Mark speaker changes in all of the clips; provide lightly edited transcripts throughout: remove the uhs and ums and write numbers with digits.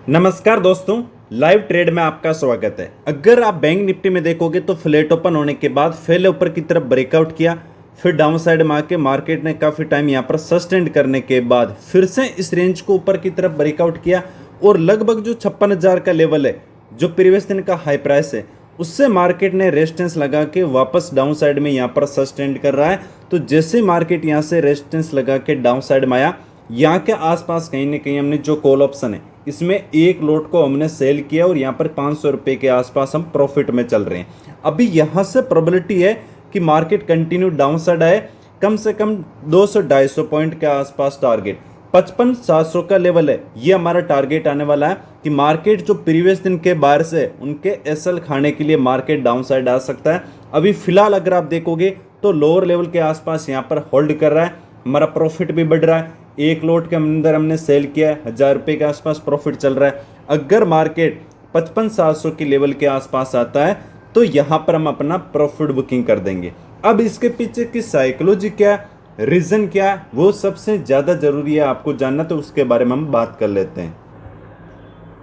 Speaker 1: नमस्कार दोस्तों, live trade में आपका स्वागत है। अगर आप बैंक निफ्टी में देखोगे तो फ्लैट ओपन होने के बाद पहले ऊपर की तरफ ब्रेकआउट किया, फिर डाउन साइड में आके मार्केट ने काफ़ी टाइम यहाँ पर सस्टेन करने के बाद फिर से इस रेंज को ऊपर की तरफ ब्रेकआउट किया और लगभग जो 56,000 का लेवल है, जो प्रीवियस दिन का हाई प्राइस है, उससे मार्केट ने रेजिस्टेंस लगा के वापस डाउन साइड में यहाँ पर सस्टेन कर रहा है। तो जैसे मार्केट यहाँ से रेजिस्टेंस लगा के डाउन साइड में आया, यहाँ के आसपास कहीं ना कहीं हमने जो कॉल ऑप्शन है इसमें एक लोट को हमने सेल किया और यहाँ पर 500 रुपये के आसपास हम प्रॉफिट में चल रहे हैं। अभी यहाँ से प्रोबेबिलिटी है कि मार्केट कंटिन्यू डाउन साइड आए, कम से कम 200-250 पॉइंट के आसपास टारगेट 55,700 का लेवल है, ये हमारा टारगेट आने वाला है कि मार्केट जो प्रीवियस दिन के बाहर से उनके एसएल खाने के लिए मार्केट डाउन साइड आ सकता है। अभी फिलहाल अगर आप देखोगे तो लोअर लेवल के आसपास यहाँ पर होल्ड कर रहा है, हमारा प्रॉफिट भी बढ़ रहा है। एक लोट के अंदर हमने सेल किया है, 1,000 रुपये के आसपास प्रॉफिट चल रहा है। अगर मार्केट 55,700 की लेवल के आसपास आता है तो यहाँ पर हम अपना प्रॉफिट बुकिंग कर देंगे। अब इसके पीछे की साइकोलॉजी क्या है, रीजन क्या है, वो सबसे ज़्यादा जरूरी है आपको जानना, तो उसके बारे में हम बात कर लेते हैं।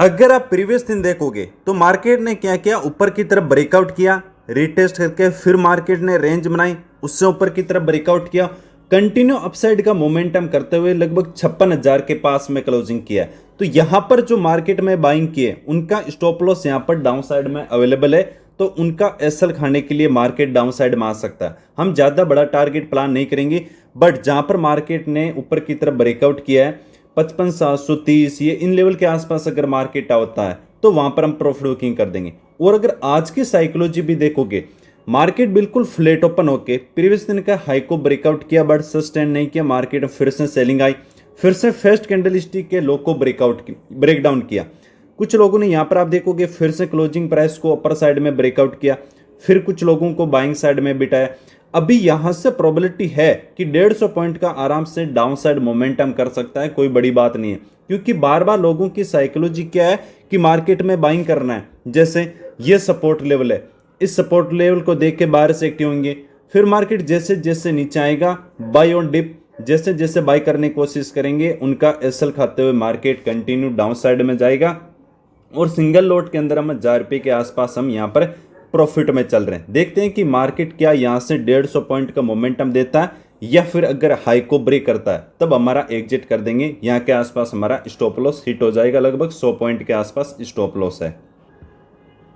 Speaker 1: अगर आप प्रीवियस दिन देखोगे तो मार्केट ने क्या किया, ऊपर की तरफ ब्रेकआउट किया, रीटेस्ट करके फिर मार्केट ने रेंज बनाई, उससे ऊपर की तरफ ब्रेकआउट किया, कंटिन्यू अपसाइड का मोमेंटम करते हुए लगभग 56,000 के पास में क्लोजिंग किया है। तो यहाँ पर जो मार्केट में बाइंग किए उनका स्टॉप लॉस यहाँ पर डाउन साइड में अवेलेबल है, तो उनका एसएल खाने के लिए मार्केट डाउन साइड में आ सकता है। हम ज़्यादा बड़ा टारगेट प्लान नहीं करेंगे, बट जहाँ पर मार्केट ने ऊपर की तरफ ब्रेकआउट किया है 55,730 ये इन लेवल के आसपास अगर मार्केट होता है तो वहाँ पर हम प्रॉफिट बुकिंग कर देंगे। और अगर आज की साइकोलॉजी भी देखोगे, मार्केट बिल्कुल फ्लैट ओपन होके प्रीवियस दिन का हाई को ब्रेकआउट किया बट सस्टेन नहीं किया, मार्केट में फिर से सेलिंग आई, फिर से फर्स्ट कैंडल स्टिक के लो को ब्रेकडाउन किया। कुछ लोगों ने यहाँ पर आप देखोगे फिर से क्लोजिंग प्राइस को अपर साइड में ब्रेकआउट किया, फिर कुछ लोगों को बाइंग साइड में बिठाया। अभी यहाँ से प्रोबेबिलिटी है कि 150 पॉइंट का आराम से डाउन साइड मोमेंटम कर सकता है, कोई बड़ी बात नहीं है, क्योंकि बार बार लोगों की साइकोलॉजी क्या है कि मार्केट में बाइंग करना है। जैसे ये सपोर्ट लेवल है, इस सपोर्ट लेवल को देख के बाहर से एक्टिव होंगे, फिर मार्केट जैसे जैसे नीचे आएगा बाय ऑन डिप, जैसे जैसे बाय करने की कोशिश करेंगे उनका एसएल खाते हुए मार्केट कंटिन्यू डाउन साइड में जाएगा और सिंगल लोट के अंदर हम 1,000 रुपये के आसपास हम यहाँ पर प्रॉफिट में चल रहे हैं। देखते हैं कि मार्केट क्या यहाँ से 150 पॉइंट का मोमेंटम देता है या फिर अगर हाई को ब्रेक करता है तब हमारा एग्जिट कर देंगे। यहाँ के आसपास हमारा स्टॉप लॉस हिट हो जाएगा, लगभग 100 पॉइंट के आसपास स्टॉप लॉस है।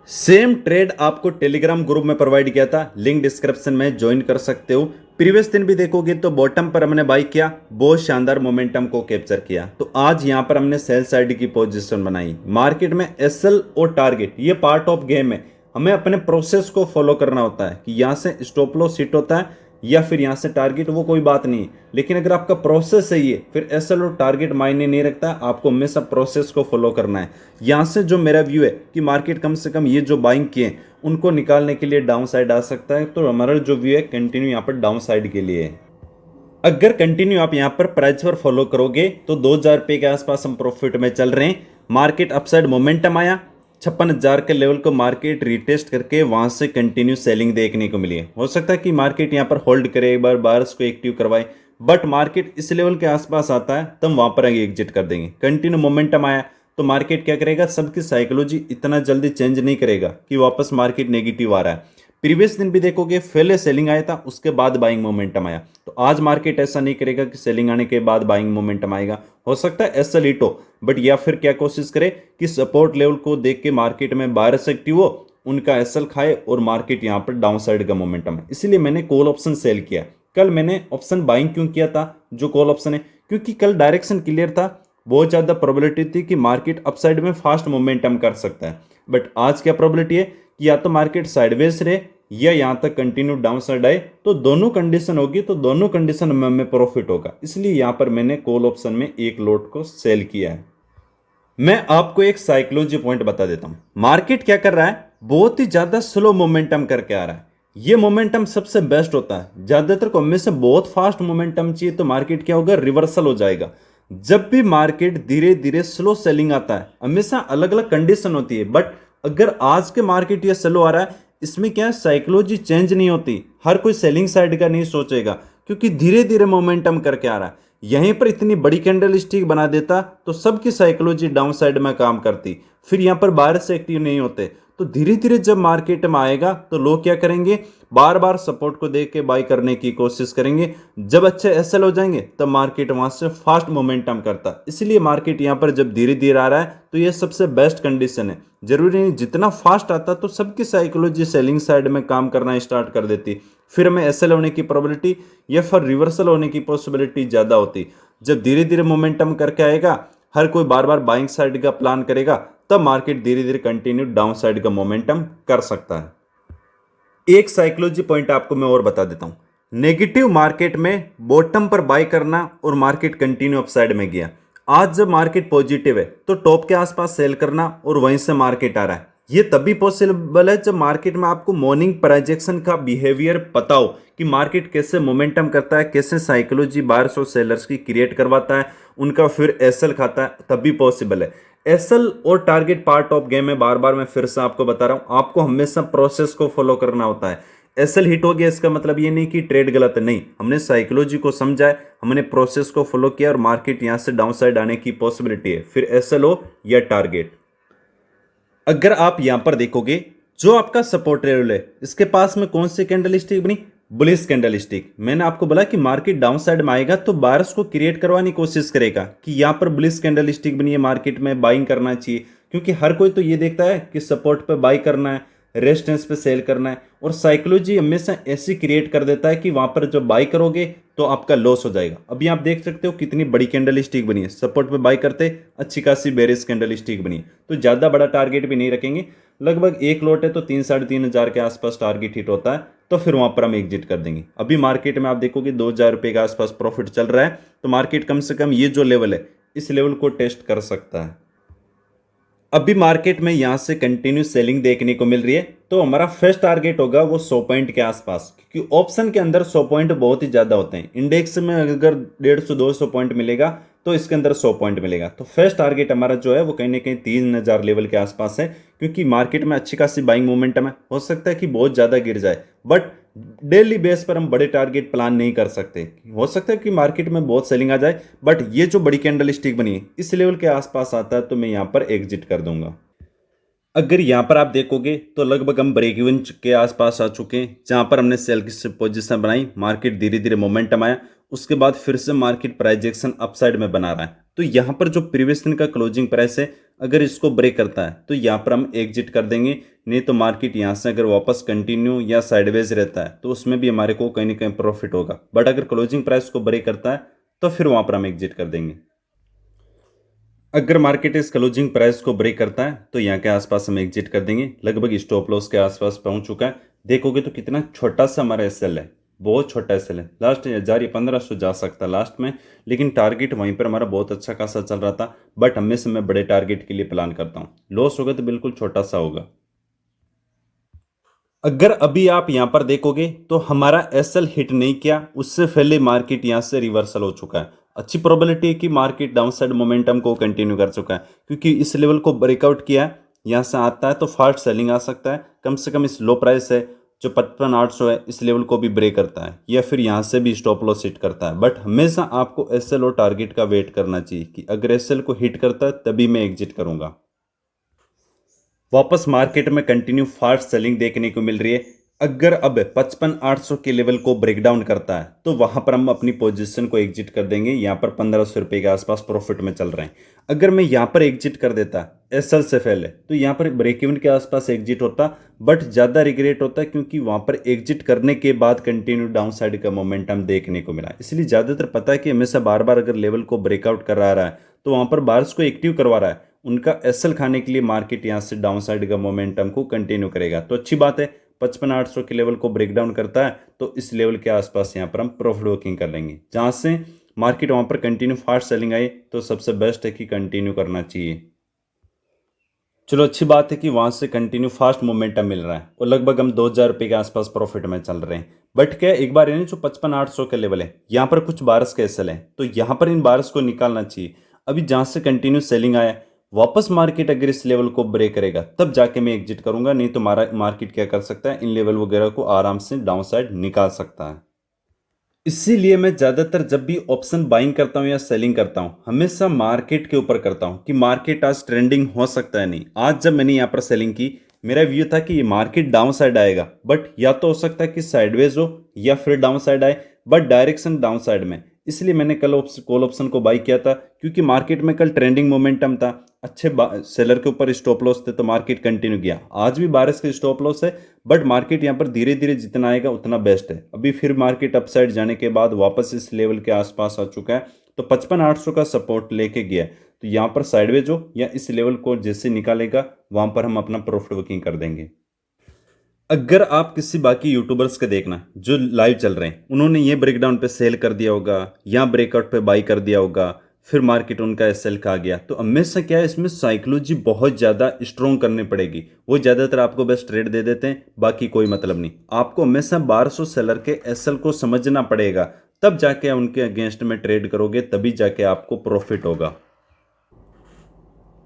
Speaker 1: सेम ट्रेड आपको टेलीग्राम ग्रुप में प्रोवाइड किया था, लिंक डिस्क्रिप्शन में ज्वाइन कर सकते हो। प्रीवियस दिन भी देखोगे तो बॉटम पर हमने बाई किया, बहुत शानदार मोमेंटम को कैप्चर किया, तो आज यहाँ पर हमने सेल साइड की पोजीशन बनाई। मार्केट में एसएल और टारगेट ये पार्ट ऑफ गेम है, हमें अपने प्रोसेस को फॉलो करना होता है कि यहाँ से स्टॉप लॉस हिट होता है या फिर यहाँ से टारगेट, वो कोई बात नहीं है। लेकिन अगर आपका प्रोसेस सही है फिर एसएल और टारगेट मायने नहीं रखता, आपको हमेशा प्रोसेस को फॉलो करना है। यहाँ से जो मेरा व्यू है कि मार्केट कम से कम ये जो बाइंग किए उनको निकालने के लिए डाउन साइड आ सकता है, तो हमारा जो व्यू है कंटिन्यू यहाँ पर डाउन साइड के लिए है। अगर कंटिन्यू आप यहाँ पर प्राइस पर फॉलो करोगे तो 2,000 रुपये के आसपास हम प्रॉफिट में चल रहे हैं। मार्केट अपसाइड मोमेंटम आया, 56,000 के लेवल को मार्केट रिटेस्ट करके वहां से कंटिन्यू सेलिंग देखने को मिली है। हो सकता है कि मार्केट यहां पर होल्ड करे, एक बार बायर्स को एक्टिव करवाए, बट मार्केट इस लेवल के आसपास आता है तब वहां पर आगे एग्जिट कर देंगे। कंटिन्यू मोमेंटम आया तो मार्केट क्या करेगा, सबकी साइकोलॉजी इतना जल्दी चेंज नहीं करेगा कि वापस मार्केट नेगेटिव आ रहा है। प्रीवियस दिन भी देखोगे पहले सेलिंग आया था, उसके बाद बाइंग मोमेंटम आया, तो आज मार्केट ऐसा नहीं करेगा कि सेलिंग आने के बाद बाइंग मोमेंटम आएगा। हो सकता है एसएल हिट हो, बट या फिर क्या कोशिश करे कि सपोर्ट लेवल को देख के मार्केट में बायर्स एक्टिव हो, उनका एसएल खाए और मार्केट यहाँ पर डाउन साइड का मोमेंटम है। इसीलिए मैंने कॉल ऑप्शन सेल किया। कल मैंने ऑप्शन बाइंग क्यों किया था, जो कॉल ऑप्शन है, क्योंकि कल डायरेक्शन क्लियर था, बहुत ज़्यादा प्रोबेबिलिटी थी कि मार्केट अपसाइड में फास्ट मोमेंटम कर सकता है। बट आज क्या प्रोबेबिलिटी है कि या तो मार्केट साइडवेज रहे या यहाँ तक कंटिन्यू डाउन साइड आए, तो दोनों कंडीशन होगी, तो दोनों कंडीशन में हमें प्रॉफिट होगा। इसलिए यहाँ पर मैंने कॉल ऑप्शन में एक लोट को सेल किया है। मैं आपको एक साइकोलॉजी पॉइंट बता देता हूँ। मार्केट क्या कर रहा है, बहुत ही ज्यादा स्लो मोमेंटम करके आ रहा है। ये मोमेंटम सबसे बेस्ट होता है, ज्यादातर को हमेशा बहुत फास्ट मोमेंटम चाहिए तो मार्केट क्या होगा, रिवर्सल हो जाएगा। जब भी मार्केट धीरे धीरे स्लो सेलिंग आता है, हमेशा अलग अलग कंडीशन होती है, बट अगर आज के मार्केट ये स्लो आ रहा है, इसमें क्या है, साइकोलॉजी चेंज नहीं होती, हर कोई सेलिंग साइड का नहीं सोचेगा, क्योंकि धीरे धीरे मोमेंटम करके आ रहा है। यहीं पर इतनी बड़ी कैंडल स्टिक बना देता तो सबकी साइकोलॉजी डाउन साइड में काम करती, फिर यहाँ पर बाहर से एक्टिव नहीं होते। तो धीरे धीरे जब मार्केट में आएगा तो लोग क्या करेंगे, बार बार सपोर्ट को देख के बाई करने की कोशिश करेंगे। जब अच्छे एसएल हो जाएंगे तब मार्केट वहां से फास्ट मोमेंटम करता, इसलिए मार्केट यहाँ पर जब धीरे धीरे आ रहा है तो ये सबसे बेस्ट कंडीशन है। जरूरी नहीं जितना फास्ट आता तो सबकी साइकोलॉजी सेलिंग साइड में काम करना स्टार्ट कर देती, फिर हमें एसएल होने की प्रोबेबिलिटी या फिर रिवर्सल होने की पॉसिबिलिटी ज़्यादा होती। जब धीरे धीरे मोमेंटम करके आएगा, हर कोई बार बार बाइंग साइड का प्लान करेगा, तब मार्केट धीरे धीरे कंटिन्यू डाउन साइड का मोमेंटम कर सकता है। एक साइकोलॉजी पॉइंट आपको मैं और बता देता हूं, नेगेटिव मार्केट में बॉटम पर बाय करना और मार्केट कंटिन्यू अपसाइड में गया। आज जब मार्केट पॉजिटिव है तो टॉप के आसपास सेल करना और वहीं से मार्केट आ रहा है, ये तभी पॉसिबल है जब मार्केट में आपको मॉर्निंग प्राइजेक्शन का बिहेवियर पता हो कि मार्केट कैसे मोमेंटम करता है, कैसे साइकोलॉजी बायर्स और सेलर्स की क्रिएट करवाता है, उनका फिर एसएल खाता है, तभी पॉसिबल है। एसएल और टारगेट पार्ट ऑफ गेम है, बार बार मैं फिर से आपको बता रहा हूं, आपको हमेशा प्रोसेस को फॉलो करना होता है। एसएल हिट हो गया इसका मतलब ये नहीं कि ट्रेड गलत है, नहीं, हमने साइकोलॉजी को समझा है, हमने प्रोसेस को फॉलो किया और मार्केट यहां से डाउन साइड आने की पॉसिबिलिटी है, फिर एसएल हो या टारगेट। अगर आप यहां पर देखोगे जो आपका सपोर्ट लेवल है, इसके पास में कौन सी कैंडल स्टिक बनी, बुलिश कैंडल स्टिक। मैंने आपको बोला कि मार्केट डाउन साइड में आएगा तो बायर्स को क्रिएट करवाने की कोशिश करेगा कि यहां पर बुलिश कैंडल स्टिक बनी है, मार्केट में बाइंग करना चाहिए, क्योंकि हर कोई तो ये देखता है कि सपोर्ट पे बाई करना है, रेजिस्टेंस पे सेल करना है, और साइकोलॉजी हमेशा ऐसी क्रिएट कर देता है कि वहां पर जब बाई करोगे तो आपका लॉस हो जाएगा। अभी आप देख सकते हो कितनी बड़ी कैंडल स्टिक बनी है, सपोर्ट पे बाई करते अच्छी खासी बेरिश कैंडल स्टिक बनी है। तो ज़्यादा बड़ा टारगेट भी नहीं रखेंगे, लगभग एक लॉट है तो 3-3.5 के आसपास टारगेट हिट होता है, तो फिर वहां पर हम एग्जिट कर देंगे। अभी मार्केट में आप देखोगे 2,000 रुपये के आसपास प्रॉफिट चल रहा है, तो मार्केट कम से कम ये जो लेवल है इस लेवल को टेस्ट कर सकता है। अभी मार्केट में यहां से कंटिन्यू सेलिंग देखने को मिल रही है, तो हमारा फर्स्ट टारगेट होगा वो 100 पॉइंट के आसपास, क्योंकि ऑप्शन के अंदर 100 पॉइंट बहुत ही ज़्यादा होते हैं। इंडेक्स में अगर 150-200 पॉइंट मिलेगा तो इसके अंदर 100 पॉइंट मिलेगा। तो फर्स्ट टारगेट हमारा जो है वो कहीं ना कहीं 3,000 लेवल के आसपास है, क्योंकि मार्केट में अच्छी खासी बाइंग मोमेंटम है। हो सकता है कि बहुत ज़्यादा गिर जाए, बट डेली बेस पर हम बड़े टारगेट प्लान नहीं कर सकते। हो सकता है कि मार्केट में बहुत सेलिंग आ जाए, बट ये जो बड़ी कैंडल स्टिक बनी है इस लेवल के आसपास आता है तो मैं यहाँ पर एग्जिट कर दूंगा। अगर यहाँ पर आप देखोगे तो लगभग हम ब्रेक इवन के आसपास आ चुके हैं, जहाँ पर हमने सेल की पोजीशन बनाई, मार्केट धीरे धीरे मोमेंटम आया, उसके बाद फिर से मार्केट प्राइजेक्शन अपसाइड में बना रहा है। तो यहाँ पर जो प्रीवियस दिन का क्लोजिंग प्राइस है, अगर इसको ब्रेक करता है तो यहाँ पर हम एग्जिट कर देंगे, नहीं तो मार्केट यहाँ से अगर वापस कंटिन्यू या साइडवेज रहता है तो उसमें भी हमारे को कहीं ना कहीं प्रॉफिट होगा। बट अगर क्लोजिंग प्राइस को ब्रेक करता है तो फिर वहाँ पर हम एग्जिट कर देंगे। अगर मार्केट इस क्लोजिंग प्राइस को ब्रेक करता है तो यहाँ के आसपास हम एग्जिट कर देंगे। लगभग स्टॉप लॉस के आसपास पहुंच चुका है। देखोगे तो कितना छोटा सा हमारा एसएल है, बहुत छोटा एसएल है, लास्ट 1000 या 1500 जा सकता है लास्ट में, लेकिन टारगेट वहीं पर हमारा बहुत अच्छा खासा चल रहा था। बट हमेशा मैं बड़े टारगेट के लिए प्लान करता हूँ, लॉस होगा तो बिल्कुल छोटा सा होगा। अगर अभी आप यहां पर देखोगे तो हमारा एसएल हिट नहीं किया, उससे पहले मार्केट यहां से रिवर्सल हो चुका है। अच्छी प्रोबेबिलिटी है कि मार्केट डाउनसाइड मोमेंटम को कंटिन्यू कर चुका है, क्योंकि इस लेवल को ब्रेकआउट किया है, यहां से आता है तो फास्ट सेलिंग आ सकता है। कम से कम इस लो प्राइस है जो 55,800 है, इस लेवल को भी ब्रेक करता है या फिर यहां से भी स्टॉप लॉस हिट करता है। बट हमेशा आपको एसएल और टारगेट का वेट करना चाहिए कि अगर एसएल को हिट करता है तभी मैं एग्जिट करूंगा। वापस मार्केट में कंटिन्यू फास्ट सेलिंग देखने को मिल रही है। अगर अब 55,800 के लेवल को ब्रेक डाउन करता है तो वहां पर हम अपनी पोजीशन को एग्जिट कर देंगे। यहां पर 1,500 रुपये के आसपास प्रॉफिट में चल रहे हैं। अगर मैं यहां पर एग्जिट कर देता एसएल से पहले तो यहां पर ब्रेक इवन के आसपास एग्जिट होता, बट ज़्यादा रिग्रेट होता क्योंकि वहां पर एग्जिट करने के बाद कंटिन्यू डाउन साइड का मोमेंटम देखने को मिला। इसलिए ज़्यादातर पता है कि हमेशा बार बार अगर लेवल को ब्रेकआउट करा रहा है तो वहां पर बार्स को एक्टिव करवा रहा है, उनका एसएल खाने के लिए मार्केट यहां से डाउन साइड का मोमेंटम को कंटिन्यू करेगा। तो अच्छी बात है, 55,800 के लेवल को ब्रेक डाउन करता है तो इस लेवल के आसपास यहां पर हम प्रॉफिट बुकिंग कर लेंगे। जहां से मार्केट वहां पर कंटिन्यू फास्ट सेलिंग आई तो सबसे बेस्ट है कि कंटिन्यू करना चाहिए। चलो अच्छी बात है कि वहां से कंटिन्यू फास्ट मोमेंटम मिल रहा है और लगभग हम 2,000 रुपये के आसपास प्रॉफिट में चल रहे हैं। बट क्या एक बार यानी जो 55,800 का लेवल है यहाँ पर कुछ बार्स का एसएल है, तो यहाँ पर इन बार्स को निकालना चाहिए। अभी जहां से कंटिन्यू सेलिंग आया, वापस मार्केट अगर इस लेवल को ब्रेक करेगा तब जाके मैं एग्जिट करूंगा, नहीं तो मार्केट क्या कर सकता है, इन लेवल वगैरह को आराम से डाउन साइड निकाल सकता है। इसीलिए मैं ज़्यादातर जब भी ऑप्शन बाइंग करता हूँ या सेलिंग करता हूँ, हमेशा मार्केट के ऊपर करता हूँ कि मार्केट आज ट्रेंडिंग हो सकता है नहीं। आज जब मैंने यहाँ पर सेलिंग की, मेरा व्यू था कि ये मार्केट डाउन साइड आएगा, बट या तो हो सकता है कि साइडवेज हो या फिर डाउन साइड आए, बट डायरेक्शन डाउन साइड में। इसलिए मैंने कॉल ऑप्शन को बाई किया था, क्योंकि मार्केट में कल ट्रेंडिंग मोमेंटम था, अच्छे सेलर के ऊपर स्टॉप लॉस थे, तो मार्केट कंटिन्यू किया। आज भी बारिश के स्टॉप लॉस है, बट मार्केट यहाँ पर धीरे धीरे जितना आएगा उतना बेस्ट है। अभी फिर मार्केट अपसाइड जाने के बाद वापस इस लेवल के आसपास आ चुका है, तो 55,800 का सपोर्ट लेके गया है। तो यहाँ पर साइडवेज हो या इस लेवल को जैसे निकालेगा वहां पर हम अपना प्रॉफिट बुकिंग कर देंगे। अगर आप किसी बाकी यूट्यूबर्स के देखना जो लाइव चल रहे हैं, उन्होंने ये ब्रेकडाउन पे सेल कर दिया होगा या ब्रेकआउट पे बाई कर दिया होगा, फिर मार्केट उनका एसएल का आ गया, तो हमेशा क्या है, इसमें साइकोलॉजी बहुत ज़्यादा स्ट्रॉन्ग करनी पड़ेगी। वो ज़्यादातर आपको बस ट्रेड दे देते हैं, बाकी कोई मतलब नहीं। आपको हमेशा 1200 सेलर के एसएल को समझना पड़ेगा, तब जाके उनके अगेंस्ट में ट्रेड करोगे, तभी जाके आपको प्रॉफिट होगा।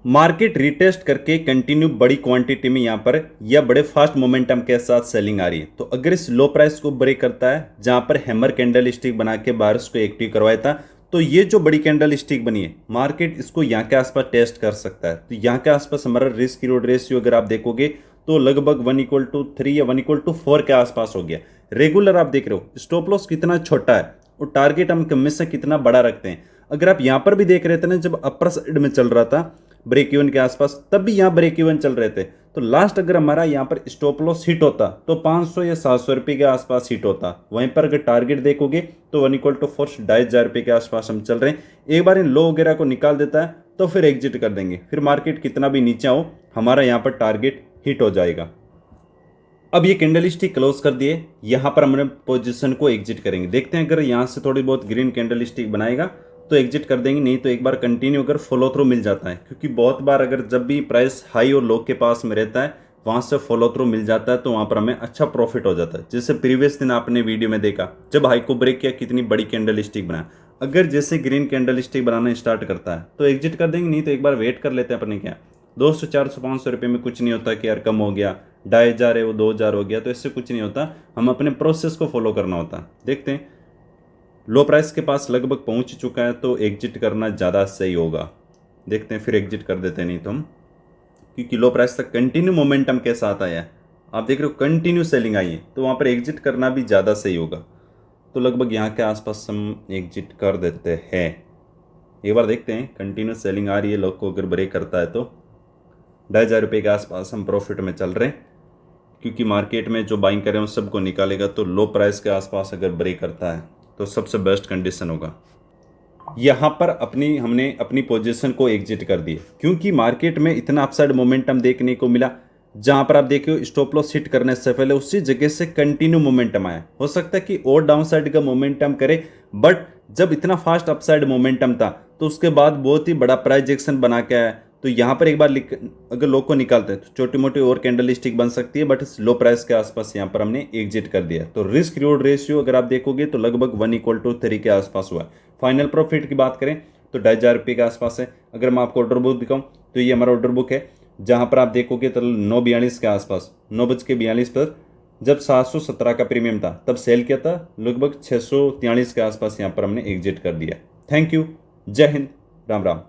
Speaker 1: मार्केट रीटेस्ट करके कंटिन्यू बड़ी क्वांटिटी में यहाँ पर या बड़े फास्ट मोमेंटम के साथ सेलिंग आ रही है, तो अगर इस लो प्राइस को ब्रेक करता है, जहां पर हैमर कैंडल स्टिक बना के बारिश को एक्टिव करवाया था, तो ये जो बड़ी कैंडल स्टिक बनी है, मार्केट इसको यहाँ के आसपास टेस्ट कर सकता है। तो यहाँ के आसपास हमारा रिस्क रिवॉर्ड रेशियो अगर आप देखोगे तो लगभग 1:3 या 1:4 के आसपास हो गया। रेगुलर आप देख रहे हो स्टॉप लॉस कितना छोटा है और टारगेट हम हमेशा कितना बड़ा रखते हैं। अगर आप यहाँ पर भी देख रहे थे ना, जब अपर साइड में चल रहा था ब्रेक इवन के आसपास, तब भी यहाँ ब्रेक इवन चल रहे थे, तो लास्ट अगर हमारा यहाँ पर स्टॉप लॉस हिट होता तो 500 या 700 रुपये के आसपास हिट होता। वहीं पर अगर टारगेट देखोगे तो 1:4 2,500 रुपये के आसपास हम चल रहे हैं। एक बार इन लो वगैरह को निकाल देता है तो फिर एग्जिट कर देंगे, फिर मार्केट कितना भी नीचे हो हमारा यहाँ पर टारगेट हिट हो जाएगा। अब ये कैंडल स्टिक क्लोज कर दिए, यहाँ पर हमने पोजीशन को एग्जिट करेंगे। देखते हैं अगर यहाँ से थोड़ी बहुत ग्रीन कैंडल स्टिक बनाएगा तो एग्जिट कर देंगे, नहीं तो एक बार कंटिन्यू अगर फॉलो थ्रू मिल जाता है, क्योंकि बहुत बार अगर जब भी प्राइस हाई और लो के पास में रहता है वहां से फॉलो थ्रू मिल जाता है, तो वहां पर हमें अच्छा प्रॉफिट हो जाता है। जैसे प्रीवियस दिन आपने वीडियो में देखा, जब हाई को ब्रेक किया कितनी बड़ी कैंडल स्टिक बना। अगर जैसे ग्रीन कैंडल स्टिक बनाना स्टार्ट करता है तो एग्जिट कर देंगे, नहीं तो एक बार वेट कर लेते हैं अपने। क्या 200 400 500 रुपये में कुछ नहीं होता कि यार कम हो गया, 2,500 है वो 2,000 हो गया, तो इससे कुछ नहीं होता। हम अपने प्रोसेस को फॉलो करना होता। देखते हैं लो प्राइस के पास लगभग पहुंच चुका है, तो एग्जिट करना ज़्यादा सही होगा। देखते हैं फिर एग्जिट कर देते हैं, नहीं तो हम, क्योंकि लो प्राइस तक कंटिन्यू मोमेंटम के साथ आया है, आप देख रहे हो कंटिन्यू सेलिंग आई है, तो वहाँ पर एग्जिट करना भी ज़्यादा सही होगा। तो लगभग यहाँ के आसपास हम एग्जिट कर देते हैं। एक बार देखते हैं कंटिन्यू सेलिंग आ रही है, लोग को अगर ब्रेक करता है तो 2,500 रुपये के आसपास हम प्रॉफिट में चल रहे हैं, क्योंकि मार्केट में जो बाइंग करें उस सबको निकालेगा। तो लो प्राइस के आसपास अगर ब्रेक करता है तो सबसे बेस्ट कंडीशन होगा। यहाँ पर हमने अपनी पोजीशन को एग्जिट कर दिए, क्योंकि मार्केट में इतना अपसाइड मोमेंटम देखने को मिला। जहाँ पर आप देखिए स्टॉप लॉस हिट करने से पहले उसी जगह से कंटिन्यू मोमेंटम आया। हो सकता है कि और डाउन साइड का मोमेंटम करे, बट जब इतना फास्ट अपसाइड मोमेंटम था तो उसके बाद बहुत ही बड़ा प्राइस एक्शन बना के आया। तो यहाँ पर एक बार अगर लो को निकालते हैं तो छोटी मोटी और कैंडल स्टिक बन सकती है, बट इस लो प्राइस के आसपास यहाँ पर हमने एग्जिट कर दिया। तो रिस्क रिवॉर्ड रेशियो अगर आप देखोगे तो लगभग 1:3 के आसपास हुआ। फाइनल प्रॉफिट की बात करें तो 2,500 रुपये के आसपास है। अगर मैं आपको ऑर्डर बुक दिखाऊं तो ये हमारा ऑर्डर बुक है, जहाँ पर आप देखोगे तो 9:42 के आसपास, 9:42 पर जब 717 का प्रीमियम था तब सेल किया था, लगभग 643 के आसपास यहाँ पर हमने एग्जिट कर दिया। थैंक यू, जय हिंद, राम राम।